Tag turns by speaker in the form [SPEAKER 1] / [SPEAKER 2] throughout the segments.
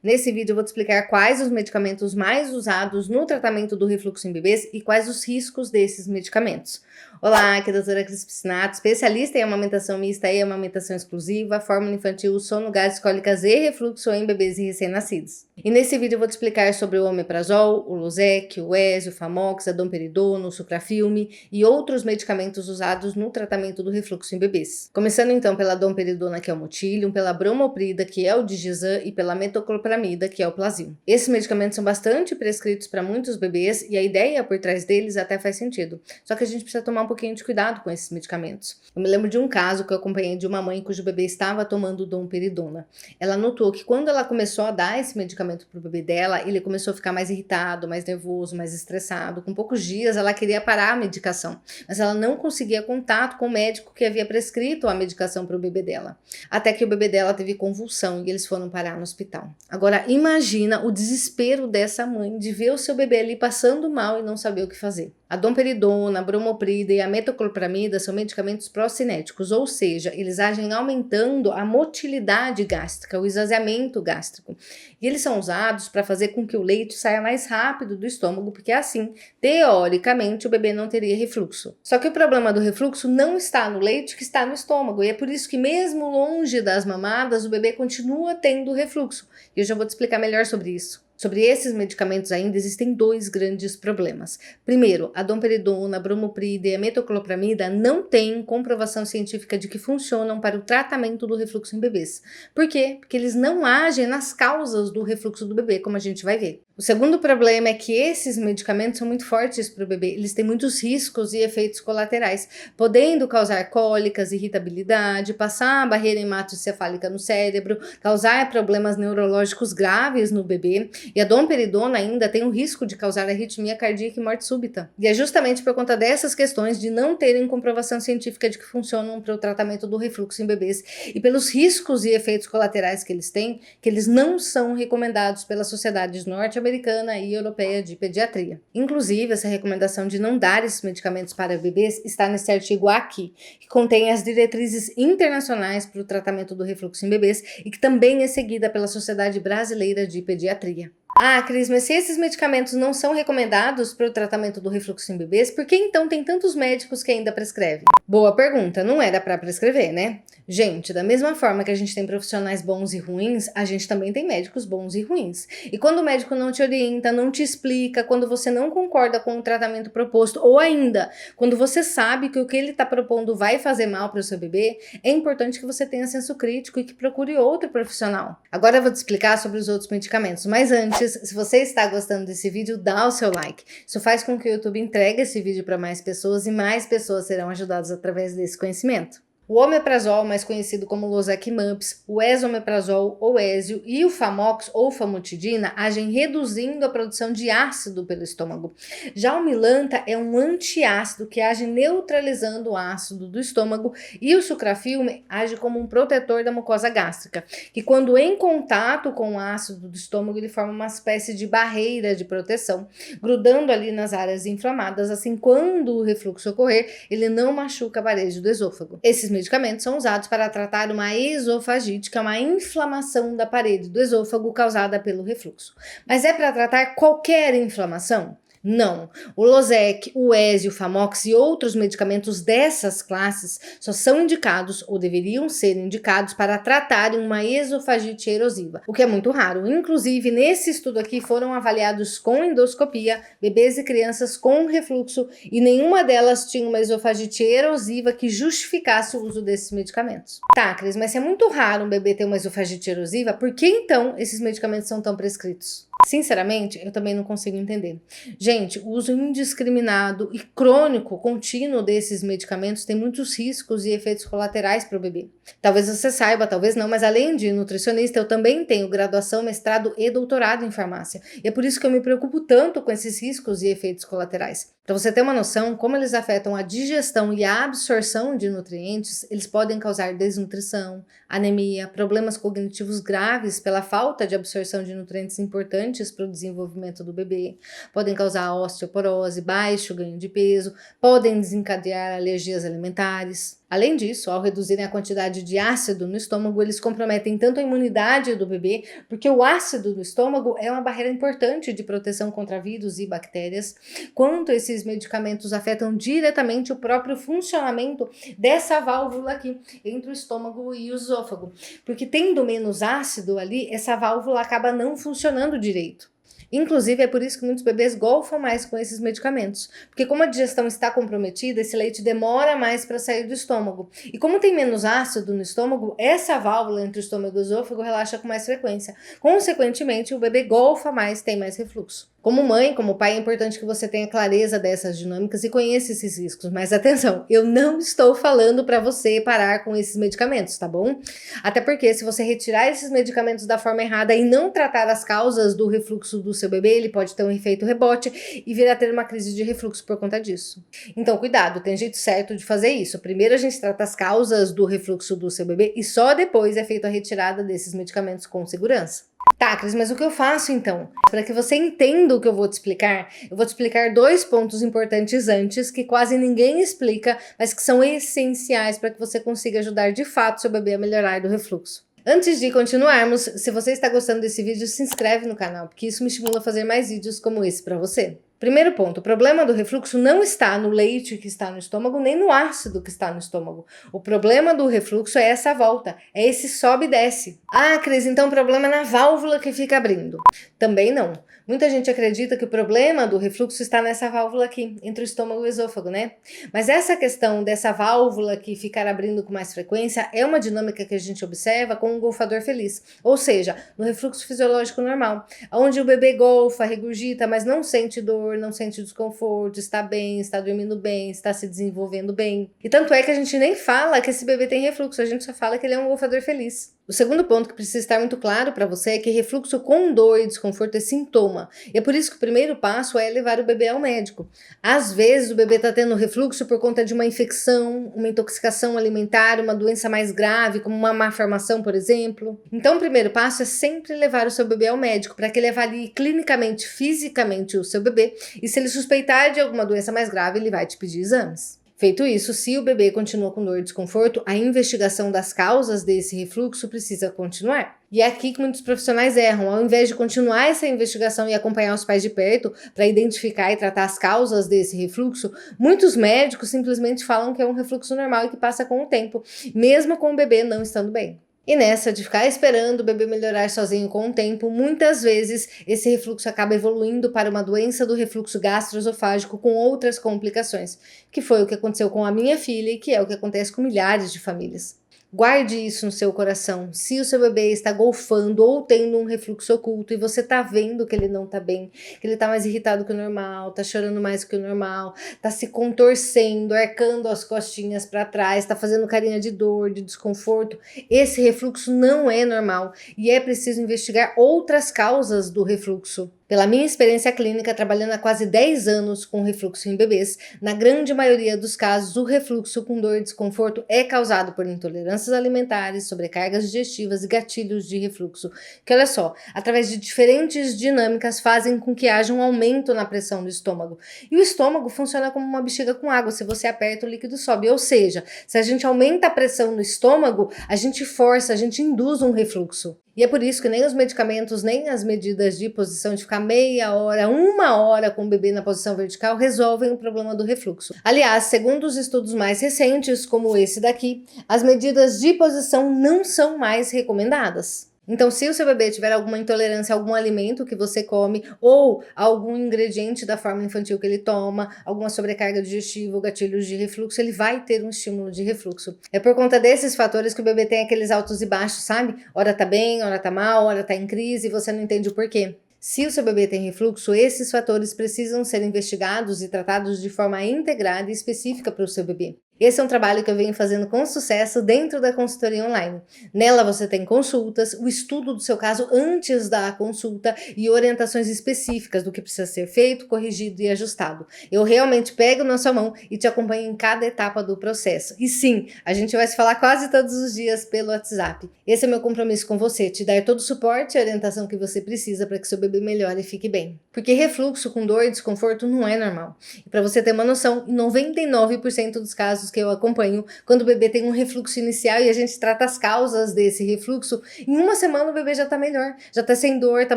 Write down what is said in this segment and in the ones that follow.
[SPEAKER 1] Nesse vídeo eu vou te explicar quais os medicamentos mais usados no tratamento do refluxo em bebês e quais os riscos desses medicamentos. Olá, aqui é a doutora Cris Piscinato, especialista em amamentação mista e amamentação exclusiva, fórmula infantil, sono, gases, cólicas e refluxo em bebês e recém-nascidos. E nesse vídeo eu vou te explicar sobre o omeprazol, o Losec, o Ezio, o Famox, a domperidona, o sucrafilme e outros medicamentos usados no tratamento do refluxo em bebês. Começando então pela domperidona, que é o Motilium, pela bromoprida, que é o Digizan, e pela metoclopramida, que é o Plasil. Esses medicamentos são bastante prescritos para muitos bebês e a ideia por trás deles até faz sentido. Só que a gente precisa tomar um pouquinho de cuidado com esses medicamentos. Eu me lembro de um caso que eu acompanhei de uma mãe cujo bebê estava tomando domperidona. Ela notou que quando ela começou a dar esse medicamento para o bebê dela, ele começou a ficar mais irritado, mais nervoso, mais estressado. Com poucos dias ela queria parar a medicação, mas ela não conseguia contato com o médico que havia prescrito a medicação para o bebê dela. Até que o bebê dela teve convulsão e eles foram parar no hospital. Agora imagina o desespero dessa mãe de ver o seu bebê ali passando mal e não saber o que fazer. A domperidona, a bromoprida e a metoclopramida são medicamentos procinéticos, ou seja, eles agem aumentando a motilidade gástrica, o esvaziamento gástrico. E eles são usados para fazer com que o leite saia mais rápido do estômago, porque assim, teoricamente, o bebê não teria refluxo. Só que o problema do refluxo não está no leite, que está no estômago, e é por isso que mesmo longe das mamadas, o bebê continua tendo refluxo. E eu já vou te explicar melhor sobre isso. Sobre esses medicamentos ainda existem dois grandes problemas. Primeiro, a domperidona, a bromoprida e a metoclopramida não têm comprovação científica de que funcionam para o tratamento do refluxo em bebês. Por quê? Porque eles não agem nas causas do refluxo do bebê, como a gente vai ver. O segundo problema é que esses medicamentos são muito fortes para o bebê. Eles têm muitos riscos e efeitos colaterais, podendo causar cólicas, irritabilidade, passar a barreira hematocefálica no cérebro, causar problemas neurológicos graves no bebê. E a domperidona ainda tem o risco de causar arritmia cardíaca e morte súbita. E é justamente por conta dessas questões de não terem comprovação científica de que funcionam para o tratamento do refluxo em bebês e pelos riscos e efeitos colaterais que eles têm, que eles não são recomendados pelas sociedades norte-americana e europeia de pediatria. Inclusive, essa recomendação de não dar esses medicamentos para bebês está nesse artigo aqui, que contém as diretrizes internacionais para o tratamento do refluxo em bebês e que também é seguida pela Sociedade Brasileira de Pediatria. Ah, Cris, mas se esses medicamentos não são recomendados para o tratamento do refluxo em bebês, por que então tem tantos médicos que ainda prescrevem? Boa pergunta, não era para prescrever, né? Gente, da mesma forma que a gente tem profissionais bons e ruins, a gente também tem médicos bons e ruins. E quando o médico não te orienta, não te explica, quando você não concorda com o tratamento proposto, ou ainda, quando você sabe que o que ele está propondo vai fazer mal para o seu bebê, é importante que você tenha senso crítico e que procure outro profissional. Agora eu vou te explicar sobre os outros medicamentos, mas antes, se você está gostando desse vídeo, dá o seu like. Isso faz com que o YouTube entregue esse vídeo para mais pessoas e mais pessoas serão ajudadas através desse conhecimento. O omeprazol, mais conhecido como Losec Mumps, o esomeprazol ou Ezio e o Famox ou famotidina agem reduzindo a produção de ácido pelo estômago. Já o Milanta é um antiácido que age neutralizando o ácido do estômago e o sucrafilme age como um protetor da mucosa gástrica, que quando em contato com o ácido do estômago ele forma uma espécie de barreira de proteção, grudando ali nas áreas inflamadas, assim quando o refluxo ocorrer, ele não machuca a parede do esôfago. Esses medicamentos são usados para tratar uma esofagite, que é uma inflamação da parede do esôfago causada pelo refluxo. Mas é para tratar qualquer inflamação? Não. O Losec, o Ezio, o Famox e outros medicamentos dessas classes só são indicados ou deveriam ser indicados para tratarem uma esofagite erosiva, o que é muito raro. Inclusive, nesse estudo aqui foram avaliados com endoscopia bebês e crianças com refluxo e nenhuma delas tinha uma esofagite erosiva que justificasse o uso desses medicamentos. Tá, Cris, mas se é muito raro um bebê ter uma esofagite erosiva, por que então esses medicamentos são tão prescritos? Sinceramente, eu também não consigo entender. Gente, o uso indiscriminado e crônico contínuo desses medicamentos tem muitos riscos e efeitos colaterais para o bebê. Talvez você saiba, talvez não, mas além de nutricionista, eu também tenho graduação, mestrado e doutorado em farmácia. E é por isso que eu me preocupo tanto com esses riscos e efeitos colaterais. Para você ter uma noção, como eles afetam a digestão e a absorção de nutrientes, eles podem causar desnutrição, anemia, problemas cognitivos graves pela falta de absorção de nutrientes importantes para o desenvolvimento do bebê, podem causar osteoporose, baixo ganho de peso, podem desencadear alergias alimentares. Além disso, ao reduzirem a quantidade de ácido no estômago, eles comprometem tanto a imunidade do bebê, porque o ácido do estômago é uma barreira importante de proteção contra vírus e bactérias, quanto esses medicamentos afetam diretamente o próprio funcionamento dessa válvula aqui, entre o estômago e o esôfago. Porque tendo menos ácido ali, essa válvula acaba não funcionando direito. Inclusive, é por isso que muitos bebês golfam mais com esses medicamentos, porque como a digestão está comprometida, esse leite demora mais para sair do estômago. E como tem menos ácido no estômago, essa válvula entre o estômago e o esôfago relaxa com mais frequência. Consequentemente, o bebê golfa mais, tem mais refluxo. Como mãe, como pai, é importante que você tenha clareza dessas dinâmicas e conheça esses riscos. Mas atenção, eu não estou falando para você parar com esses medicamentos, tá bom? Até porque se você retirar esses medicamentos da forma errada e não tratar as causas do refluxo do seu bebê, ele pode ter um efeito rebote e vir a ter uma crise de refluxo por conta disso. Então, cuidado, tem jeito certo de fazer isso. Primeiro a gente trata as causas do refluxo do seu bebê e só depois é feita a retirada desses medicamentos com segurança. Tá, Cris, mas o que eu faço então? Para que você entenda o que eu vou te explicar, eu vou te explicar 2 pontos importantes antes, que quase ninguém explica, mas que são essenciais para que você consiga ajudar de fato seu bebê a melhorar do refluxo. Antes de continuarmos, se você está gostando desse vídeo, se inscreve no canal, porque isso me estimula a fazer mais vídeos como esse para você. Primeiro ponto, o problema do refluxo não está no leite que está no estômago, nem no ácido que está no estômago. O problema do refluxo é essa volta, é esse sobe e desce. Ah, Cris, então o problema é na válvula que fica abrindo. Também não. Muita gente acredita que o problema do refluxo está nessa válvula aqui, entre o estômago e o esôfago, né? Mas essa questão dessa válvula que ficar abrindo com mais frequência é uma dinâmica que a gente observa com um golfador feliz, ou seja, no refluxo fisiológico normal, onde o bebê golfa, regurgita, mas não sente dor, não sente desconforto, está bem, está dormindo bem, está se desenvolvendo bem. E tanto é que a gente nem fala que esse bebê tem refluxo, a gente só fala que ele é um golfador feliz. O segundo ponto que precisa estar muito claro para você é que refluxo com dor e desconforto é sintoma. E é por isso que o primeiro passo é levar o bebê ao médico. Às vezes o bebê está tendo refluxo por conta de uma infecção, uma intoxicação alimentar, uma doença mais grave, como uma malformação, por exemplo. Então o primeiro passo é sempre levar o seu bebê ao médico para que ele avalie clinicamente, fisicamente o seu bebê e se ele suspeitar de alguma doença mais grave, ele vai te pedir exames. Feito isso, se o bebê continua com dor e desconforto, a investigação das causas desse refluxo precisa continuar. E é aqui que muitos profissionais erram. Ao invés de continuar essa investigação e acompanhar os pais de perto para identificar e tratar as causas desse refluxo, muitos médicos simplesmente falam que é um refluxo normal e que passa com o tempo, mesmo com o bebê não estando bem. E nessa de ficar esperando o bebê melhorar sozinho com o tempo, muitas vezes esse refluxo acaba evoluindo para uma doença do refluxo gastroesofágico com outras complicações, que foi o que aconteceu com a minha filha e que é o que acontece com milhares de famílias. Guarde isso no seu coração. Se o seu bebê está golfando ou tendo um refluxo oculto e você está vendo que ele não está bem, que ele está mais irritado que o normal, está chorando mais que o normal, está se contorcendo, arcando as costinhas para trás, está fazendo carinha de dor, de desconforto, esse refluxo não é normal e é preciso investigar outras causas do refluxo. Pela minha experiência clínica, trabalhando há quase 10 anos com refluxo em bebês, na grande maioria dos casos, o refluxo com dor e desconforto é causado por intolerâncias alimentares, sobrecargas digestivas e gatilhos de refluxo, que olha só, através de diferentes dinâmicas fazem com que haja um aumento na pressão do estômago. E o estômago funciona como uma bexiga com água, se você aperta o líquido sobe, ou seja, se a gente aumenta a pressão no estômago, a gente força, a gente induz um refluxo. E é por isso que nem os medicamentos, nem as medidas de posição de ficar meia hora, 1 hora com o bebê na posição vertical resolvem o problema do refluxo. Aliás, segundo os estudos mais recentes, como esse daqui, as medidas de posição não são mais recomendadas. Então, se o seu bebê tiver alguma intolerância a algum alimento que você come ou algum ingrediente da forma infantil que ele toma, alguma sobrecarga digestiva ou gatilhos de refluxo, ele vai ter um estímulo de refluxo. É por conta desses fatores que o bebê tem aqueles altos e baixos, sabe? Ora tá bem, ora tá mal, ora tá em crise e você não entende o porquê. Se o seu bebê tem refluxo, esses fatores precisam ser investigados e tratados de forma integrada e específica para o seu bebê. Esse é um trabalho que eu venho fazendo com sucesso dentro da consultoria online. Nela você tem consultas, o estudo do seu caso antes da consulta e orientações específicas do que precisa ser feito, corrigido e ajustado. Eu realmente pego na sua mão e te acompanho em cada etapa do processo. E sim, a gente vai se falar quase todos os dias pelo WhatsApp. Esse é meu compromisso com você, te dar todo o suporte e orientação que você precisa para que seu bebê melhore e fique bem. Porque refluxo com dor e desconforto não é normal. E para você ter uma noção, em 99% dos casos que eu acompanho, quando o bebê tem um refluxo inicial e a gente trata as causas desse refluxo, em uma semana o bebê já tá melhor, já tá sem dor, tá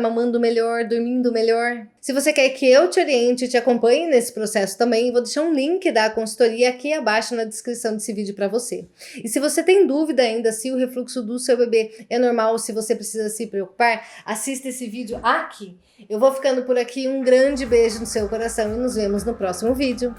[SPEAKER 1] mamando melhor, dormindo melhor. Se você quer que eu te oriente e te acompanhe nesse processo também, vou deixar um link da consultoria aqui abaixo na descrição desse vídeo para você. E se você tem dúvida ainda se o refluxo do seu bebê é normal ou se você precisa se preocupar, assista esse vídeo aqui. Eu vou ficando por aqui, um grande beijo no seu coração e nos vemos no próximo vídeo.